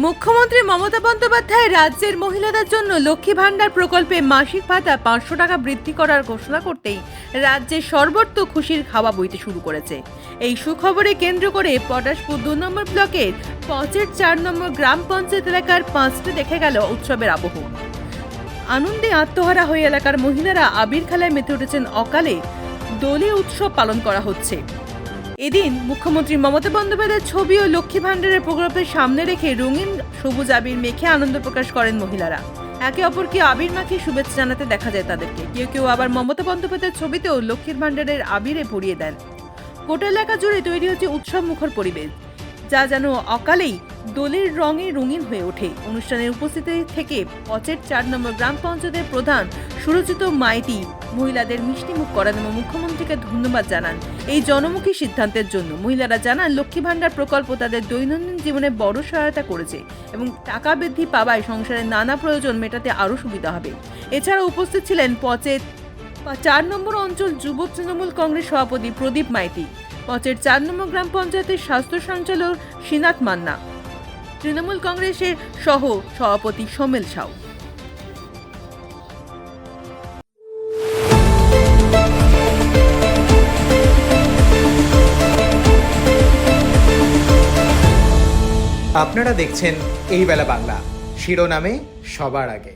মুখ্যমন্ত্রী মমতা বন্দ্যোপাধ্যায় রাজ্যের মহিলাদের জন্য লক্ষ্মী ভাণ্ডার প্রকল্পে মাসিক ভাতা 500 টাকা বৃদ্ধি করার ঘোষণা করতেই রাজ্যে সর্বত্র খুশির হাওয়া বইতে শুরু করেছে। এই সুখবরে কেন্দ্র করে পটাশপুর 2 নম্বর ব্লকের পচের 4 নম্বর গ্রাম পঞ্চায়েত এলাকার 5টি দেখে গেল উৎসবের আবহ। আনন্দে আত্মহারা হয়ে এলাকার মহিলারা আবির খেলায় মেতে উঠেছেন। অকালে দোলে উৎসব পালন করা হচ্ছে। এদিন মুখ্যমন্ত্রী মমতা বন্দ্যোপাধ্যায়ের ছবি ও লক্ষ্মী ভাণ্ডারের প্রকল্পের সামনে রেখে রঙিন সবুজ আবির মেখে আনন্দ প্রকাশ করেন মহিলারা। একে অপরকে আবির মাখিয়ে শুভেচ্ছা জানাতে দেখা যায় তাদেরকে। কেউ কেউ আবার মমতা বন্দ্যোপাধ্যায়ের ছবিতেও লক্ষ্মীর ভাণ্ডারের আবিরে ভরিয়ে দেন। গোটা এলাকা জুড়ে তৈরি হচ্ছে উৎসব মুখর পরিবেশ, যা যেন অকালেই দোলের রঙে রঙিন হয়ে ওঠে। অনুষ্ঠানের উপস্থিতি থেকে পচের 4 নম্বর গ্রাম পঞ্চায়েতের প্রধান সুরজিত মাইতি মহিলাদের মিষ্টিমুখ করান এবং মুখ্যমন্ত্রীকে ধন্যবাদ জানান এই জনমুখী সিদ্ধান্তের জন্য। মহিলারা জানান লক্ষ্মী ভাণ্ডার প্রকল্প তাদের দৈনন্দিন জীবনে বড় সহায়তা করেছে এবং টাকা বৃদ্ধি পাওয়ায় সংসারের নানা প্রয়োজন মেটাতে আরও সুবিধা হবে। এছাড়া উপস্থিত ছিলেন পচের 4 নম্বর অঞ্চল যুব তৃণমূল কংগ্রেস সভাপতি প্রদীপ মাইতি, পচের 4 নম্বর গ্রাম পঞ্চায়েতের স্বাস্থ্য সঞ্চালক শ্রীনাথ মান্না, তৃণমূল কংগ্রেসের সহ সভাপতি সোমেল সাউ। আপনারা দেখছেন এই বেলা বাংলা, শিরোনামে সবার আগে।